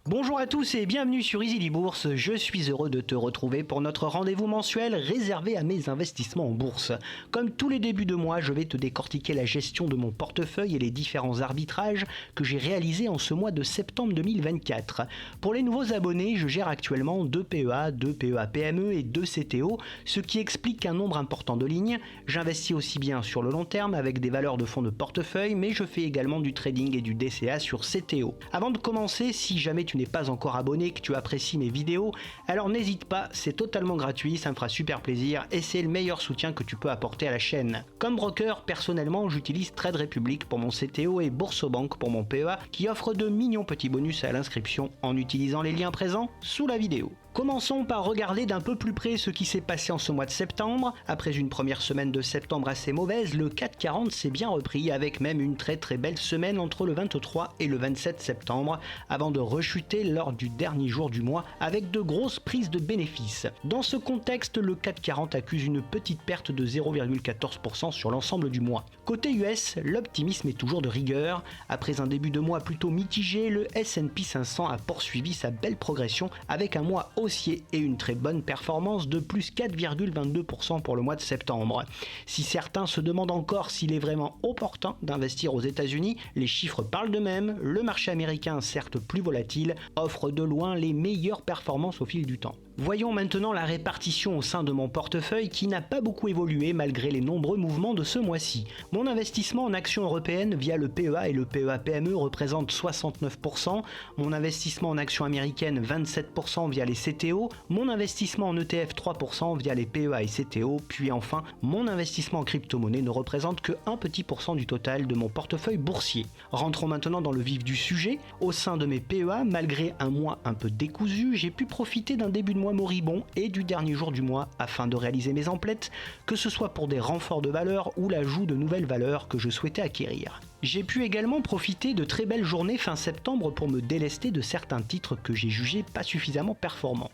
Bonjour à tous et bienvenue sur Easily Bourse. Je suis heureux de te retrouver pour notre rendez-vous mensuel réservé à mes investissements en bourse. Comme tous les débuts de mois, je vais te décortiquer la gestion de mon portefeuille et les différents arbitrages que j'ai réalisés en ce mois de septembre 2024. Pour les nouveaux abonnés, je gère actuellement 2 PEA, 2 PEA PME et 2 CTO, ce qui explique un nombre important de lignes. J'investis aussi bien sur le long terme avec des valeurs de fonds de portefeuille, mais je fais également du trading et du DCA sur CTO. Avant de commencer, si jamais tu n'es pas encore abonné, que tu apprécies mes vidéos, alors n'hésite pas, c'est totalement gratuit, ça me fera super plaisir et c'est le meilleur soutien que tu peux apporter à la chaîne. Comme broker, personnellement, j'utilise Trade Republic pour mon CTO et Boursobank pour mon PEA qui offre de mignons petits bonus à l'inscription en utilisant les liens présents sous la vidéo. Commençons par regarder d'un peu plus près ce qui s'est passé en ce mois de septembre. Après une première semaine de septembre assez mauvaise, le CAC 40 s'est bien repris avec même une très belle semaine entre le 23 et le 27 septembre avant de rechuter lors du dernier jour du mois avec de grosses prises de bénéfices. Dans ce contexte, le CAC 40 accuse une petite perte de 0,14% sur l'ensemble du mois. Côté US, l'optimisme est toujours de rigueur. Après un début de mois plutôt mitigé, le S&P 500 a poursuivi sa belle progression avec un mois haussier et une très bonne performance de plus 4,22% pour le mois de septembre. Si certains se demandent encore s'il est vraiment opportun d'investir aux États-Unis, les chiffres parlent d'eux-mêmes. Le marché américain, certes plus volatile, offre de loin les meilleures performances au fil du temps. Voyons maintenant la répartition au sein de mon portefeuille qui n'a pas beaucoup évolué malgré les nombreux mouvements de ce mois-ci. Mon investissement en actions européennes via le PEA et le PEA PME représente 69%, mon investissement en actions américaines 27% via les CTO, mon investissement en ETF 3% via les PEA et CTO, puis enfin mon investissement en crypto-monnaie ne représente que un petit % du total de mon portefeuille boursier. Rentrons maintenant dans le vif du sujet. Au sein de mes PEA, malgré un mois un peu décousu, j'ai pu profiter d'un début de mois moribond et du dernier jour du mois afin de réaliser mes emplettes, que ce soit pour des renforts de valeur ou l'ajout de nouvelles valeurs que je souhaitais acquérir. J'ai pu également profiter de très belles journées fin septembre pour me délester de certains titres que j'ai jugés pas suffisamment performants.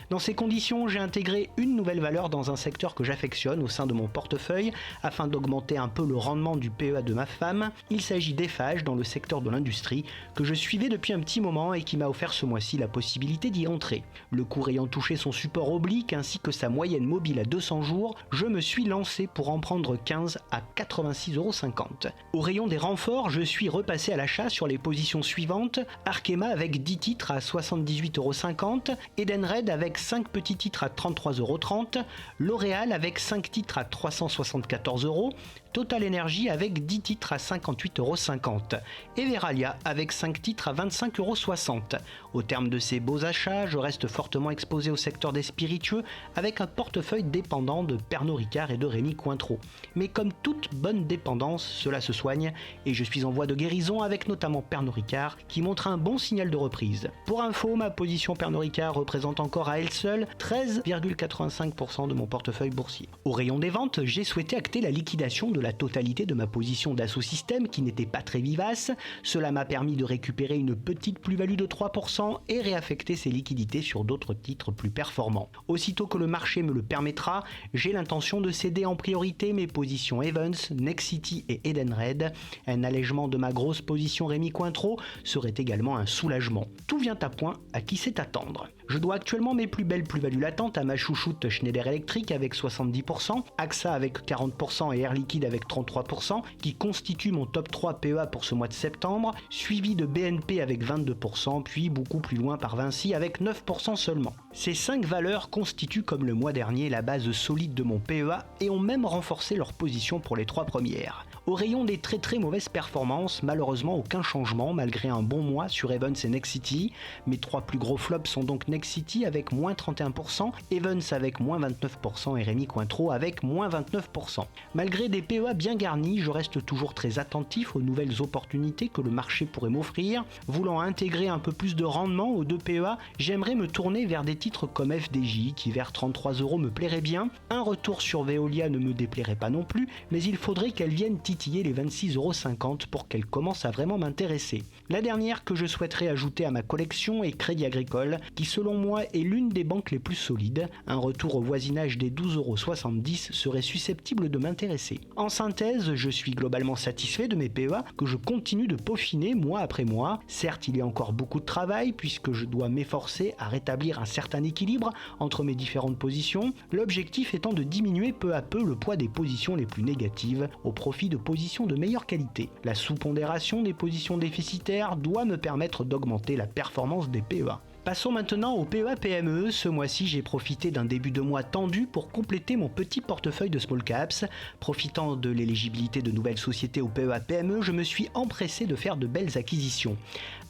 Dans ces conditions, j'ai intégré une nouvelle valeur dans un secteur que j'affectionne au sein de mon portefeuille afin d'augmenter un peu le rendement du PEA de ma femme. Il s'agit d'Eiffage dans le secteur de l'industrie que je suivais depuis un petit moment et qui m'a offert ce mois-ci la possibilité d'y entrer. Le cours ayant touché son support oblique ainsi que sa moyenne mobile à 200 jours, je me suis lancé pour en prendre 15 à 86,50 €. Au rayon des renforts, je suis repassé à l'achat sur les positions suivantes: Arkema avec 10 titres à 78,50 €, Edenred avec 5 petits titres à 33,30 €, L'Oréal avec 5 titres à 374 €, Total Energy avec 10 titres à 58,50 € et Verallia avec 5 titres à 25,60 €. Au terme de ces beaux achats, je reste fortement exposé au secteur des spiritueux avec un portefeuille dépendant de Pernod Ricard et de Rémy Cointreau. Mais comme toute bonne dépendance, cela se soigne et je suis en voie de guérison avec notamment Pernod Ricard qui montre un bon signal de reprise. Pour info, ma position Pernod Ricard représente encore à elle seule 13,85% de mon portefeuille boursier. Au rayon des ventes, j'ai souhaité acter la liquidation de la totalité de ma position Dassault Systèmes qui n'était pas très vivace. Cela m'a permis de récupérer une petite plus-value de 3% et réaffecter ces liquidités sur d'autres titres plus performants. Aussitôt que le marché me le permettra, j'ai l'intention de céder en priorité mes positions Evans, Nexity et Edenred. Un allègement de ma grosse position Rémy Cointreau serait également un soulagement. Tout vient à point, à qui sait attendre. Je dois actuellement mes plus belles plus-values latentes à ma chouchoute Schneider Electric avec 70%, AXA avec 40% et Air Liquide avec 33%, qui constitue mon top 3 PEA pour ce mois de septembre, suivi de BNP avec 22%, puis beaucoup plus loin par Vinci avec 9% seulement. Ces 5 valeurs constituent comme le mois dernier la base solide de mon PEA et ont même renforcé leur position pour les 3 premières. Au rayon des très mauvaises performances, malheureusement aucun changement malgré un bon mois sur Evans et Nexity. Mes 3 plus gros flops sont donc Nexity avec moins 31%, Evans avec moins 29% et Rémy Cointreau avec moins 29%. Malgré des PEA bien garnis, je reste toujours très attentif aux nouvelles opportunités que le marché pourrait m'offrir. Voulant intégrer un peu plus de rendement aux 2 PEA, j'aimerais me tourner vers des titres titres comme FDJ qui vers 33 € me plairait bien, un retour sur Veolia ne me déplairait pas non plus, mais il faudrait qu'elle vienne titiller les 26,50 € pour qu'elle commence à vraiment m'intéresser. La dernière que je souhaiterais ajouter à ma collection est Crédit Agricole, qui selon moi est l'une des banques les plus solides. Un retour au voisinage des 12,70 € serait susceptible de m'intéresser. En synthèse, je suis globalement satisfait de mes PEA que je continue de peaufiner mois après mois. Certes, il y a encore beaucoup de travail puisque je dois m'efforcer à rétablir un certain équilibre entre mes différentes positions, l'objectif étant de diminuer peu à peu le poids des positions les plus négatives au profit de positions de meilleure qualité. La sous-pondération des positions déficitaires doit me permettre d'augmenter la performance des PEA. Passons maintenant au PEA-PME. Ce mois-ci, j'ai profité d'un début de mois tendu pour compléter mon petit portefeuille de small caps. Profitant de l'éligibilité de nouvelles sociétés au PEA-PME, je me suis empressé de faire de belles acquisitions.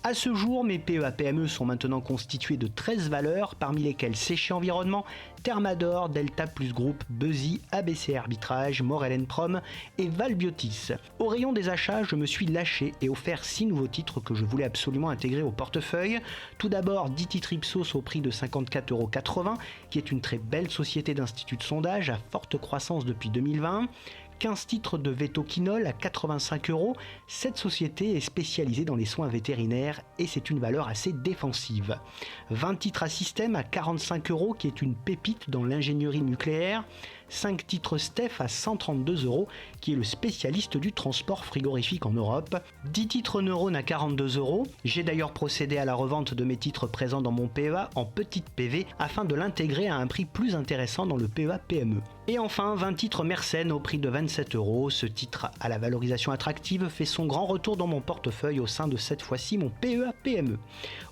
À ce jour, mes PEA-PME sont maintenant constitués de 13 valeurs, parmi lesquelles Séché Environnement, Thermador, Delta Plus Group, Buzzy, ABC Arbitrage, Morel Prom et Valbiotis. Au rayon des achats, je me suis lâché et offert 6 nouveaux titres que je voulais absolument intégrer au portefeuille. Tout d'abord, 10 titres Ipsos au prix de 54,80 €, qui est une très belle société d'institut de sondage à forte croissance depuis 2020. 15 titres de Vetoquinol à 85 €. Cette société est spécialisée dans les soins vétérinaires et c'est une valeur assez défensive. 20 titres à Système à 45 €, qui est une pépite dans l'ingénierie nucléaire. 5 titres Steph à 132 €, qui est le spécialiste du transport frigorifique en Europe. 10 titres Neurone à 42 €. J'ai d'ailleurs procédé à la revente de mes titres présents dans mon PEA en petite PV afin de l'intégrer à un prix plus intéressant dans le PEA PME. Et enfin, 20 titres Mersenne au prix de 27 €. Ce titre à la valorisation attractive fait son grand retour dans mon portefeuille au sein de cette fois-ci mon PEA PME.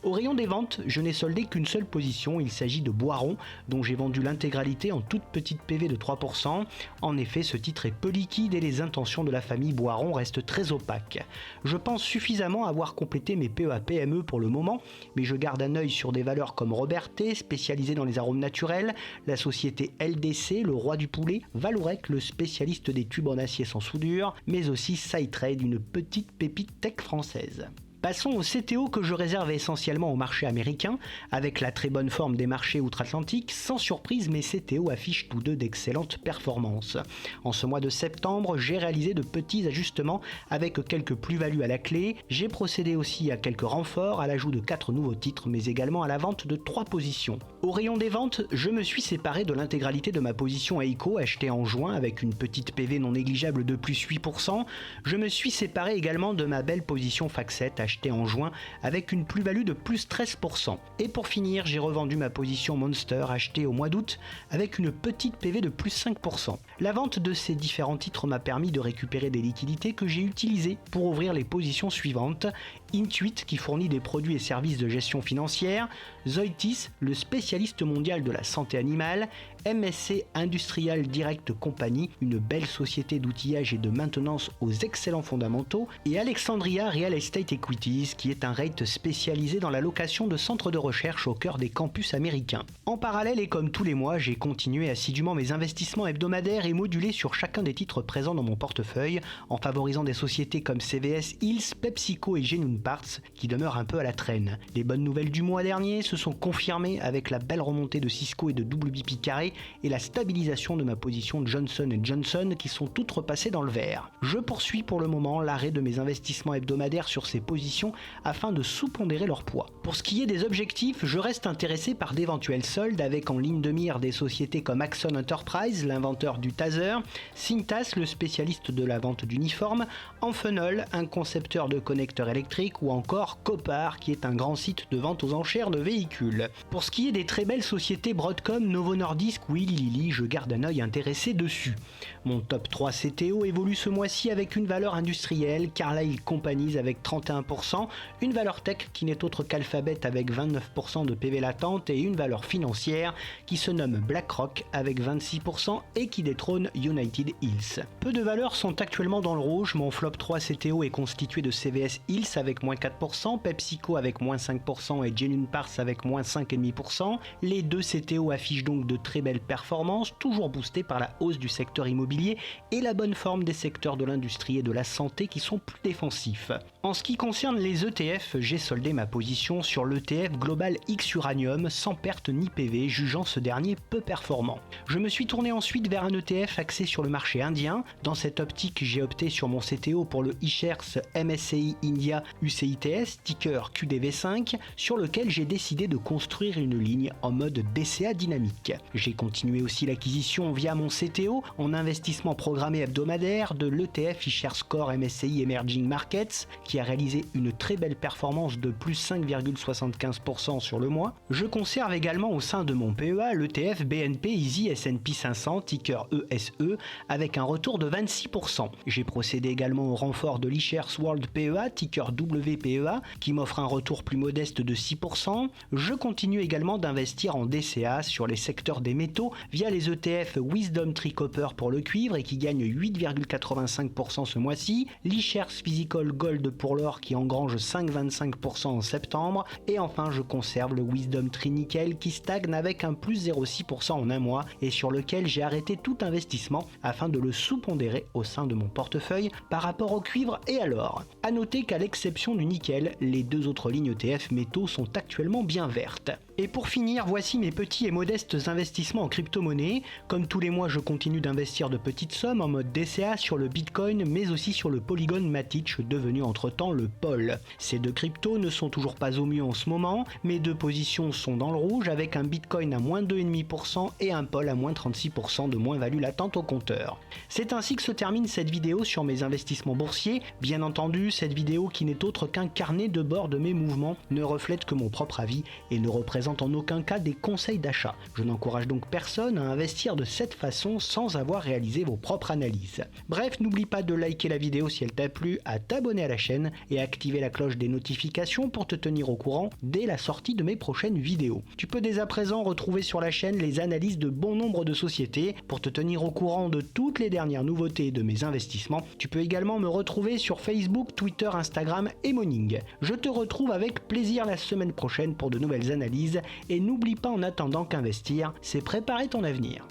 Au rayon des ventes, je n'ai soldé qu'une seule position, il s'agit de Boiron, dont j'ai vendu l'intégralité en toute petite PV de 3%. En effet, ce titre est peu liquide et les intentions de la famille Boiron restent très opaques. Je pense suffisamment avoir complété mes PEA PME pour le moment, mais je garde un œil sur des valeurs comme Robertet, spécialisée dans les arômes naturels, la société LDC, le roi du poulet, Valorec, le spécialiste des tubes en acier sans soudure, mais aussi SciTrade, une petite pépite tech française. Passons au CTO que je réserve essentiellement au marché américain. Avec la très bonne forme des marchés outre-Atlantique, sans surprise, mes CTO affichent tous deux d'excellentes performances. En ce mois de septembre, j'ai réalisé de petits ajustements avec quelques plus-values à la clé. J'ai procédé aussi à quelques renforts, à l'ajout de 4 nouveaux titres, mais également à la vente de 3 positions. Au rayon des ventes, je me suis séparé de l'intégralité de ma position Eiko achetée en juin avec une petite PV non négligeable de plus 8%. Je me suis séparé également de ma belle position Facset achetée en juin avec une plus-value de plus 13%. Et pour finir, j'ai revendu ma position Monster achetée au mois d'août avec une petite PV de plus 5%. La vente de ces différents titres m'a permis de récupérer des liquidités que j'ai utilisées pour ouvrir les positions suivantes. Intuit qui fournit des produits et services de gestion financière, Zoetis, le spécialiste mondial de la santé animale, MSC Industrial Direct Company, une belle société d'outillage et de maintenance aux excellents fondamentaux, et Alexandria Real Estate Equities, qui est un REIT spécialisé dans la location de centres de recherche au cœur des campus américains. En parallèle et comme tous les mois, j'ai continué assidûment mes investissements hebdomadaires et modulés sur chacun des titres présents dans mon portefeuille, en favorisant des sociétés comme CVS, Hills, PepsiCo et Genuine Parts, qui demeurent un peu à la traîne. Les bonnes nouvelles du mois dernier se sont confirmées avec la belle remontée de Cisco et de WPP Carré et la stabilisation de ma position de Johnson & Johnson qui sont toutes repassées dans le vert. Je poursuis pour le moment l'arrêt de mes investissements hebdomadaires sur ces positions afin de sous-pondérer leur poids. Pour ce qui est des objectifs, je reste intéressé par d'éventuels soldes avec en ligne de mire des sociétés comme Axon Enterprise, l'inventeur du taser, Cintas, le spécialiste de la vente d'uniformes, Amphenol, un concepteur de connecteurs électriques ou encore Copar qui est un grand site de vente aux enchères de véhicules. Pour ce qui est des très belles sociétés Broadcom, Novo Nordisk ou Eli Lilly, je garde un œil intéressé dessus. Mon top 3 CTO évolue ce mois-ci avec une valeur industrielle, Carlyle Companies avec 31%, une valeur tech qui n'est autre qu'Alphabet avec 29% de PV latente et une valeur financière qui se nomme BlackRock avec 26% et qui détrône United Hills. Peu de valeurs sont actuellement dans le rouge, mon flop 3 CTO est constitué de CVS Hills avec avec moins 4%, PepsiCo avec moins 5% et Genuine Parts avec moins 5,5%. Les deux CTO affichent donc de très belles performances, toujours boostées par la hausse du secteur immobilier et la bonne forme des secteurs de l'industrie et de la santé qui sont plus défensifs. En ce qui concerne les ETF, j'ai soldé ma position sur l'ETF Global X Uranium sans perte ni PV, jugeant ce dernier peu performant. Je me suis tourné ensuite vers un ETF axé sur le marché indien. Dans cette optique, j'ai opté sur mon CTO pour le iShares MSCI India UCITS, ticker QDV5, sur lequel j'ai décidé de construire une ligne en mode DCA dynamique. J'ai continué aussi l'acquisition via mon CTO en investissement programmé hebdomadaire de l'ETF iShares Core MSCI Emerging Markets, qui a réalisé une très belle performance de plus 5,75% sur le mois. Je conserve également au sein de mon PEA l'ETF BNP Easy S&P 500, ticker ESE, avec un retour de 26%. J'ai procédé également au renfort de l'eShares World PEA, ticker WPEA, qui m'offre un retour plus modeste de 6%. Je continue également d'investir en DCA sur les secteurs des métaux via les ETF Wisdom Tree Copper pour le cuivre et qui gagne 8,85% ce mois-ci, l'eShares Physical Gold pour l'or qui engrange 5,25% en septembre, et enfin je conserve le Wisdom Tree Nickel qui stagne avec un plus 0,6% en un mois et sur lequel j'ai arrêté tout investissement afin de le sous-pondérer au sein de mon portefeuille par rapport au cuivre et à l'or. A noter qu'à l'exception du nickel, les deux autres lignes ETF métaux sont actuellement bien vertes. Et pour finir, voici mes petits et modestes investissements en crypto-monnaie. Comme tous les mois, je continue d'investir de petites sommes en mode DCA sur le Bitcoin, mais aussi sur le Polygon Matic, devenu entre-temps le POL. Ces deux cryptos ne sont toujours pas au mieux en ce moment, mes deux positions sont dans le rouge avec un Bitcoin à moins 2,5% et un POL à moins 36% de moins-value latente au compteur. C'est ainsi que se termine cette vidéo sur mes investissements boursiers. Bien entendu, cette vidéo qui n'est autre qu'un carnet de bord de mes mouvements ne reflète que mon propre avis et ne représente en aucun cas des conseils d'achat. Je n'encourage donc personne à investir de cette façon sans avoir réalisé vos propres analyses. Bref, n'oublie pas de liker la vidéo si elle t'a plu, à t'abonner à la chaîne et à activer la cloche des notifications pour te tenir au courant dès la sortie de mes prochaines vidéos. Tu peux dès à présent retrouver sur la chaîne les analyses de bon nombre de sociétés pour te tenir au courant de toutes les dernières nouveautés de mes investissements. Tu peux également me retrouver sur Facebook, Twitter, Instagram et Moning. Je te retrouve avec plaisir la semaine prochaine pour de nouvelles analyses et n'oublie pas en attendant qu'investir, c'est préparer ton avenir.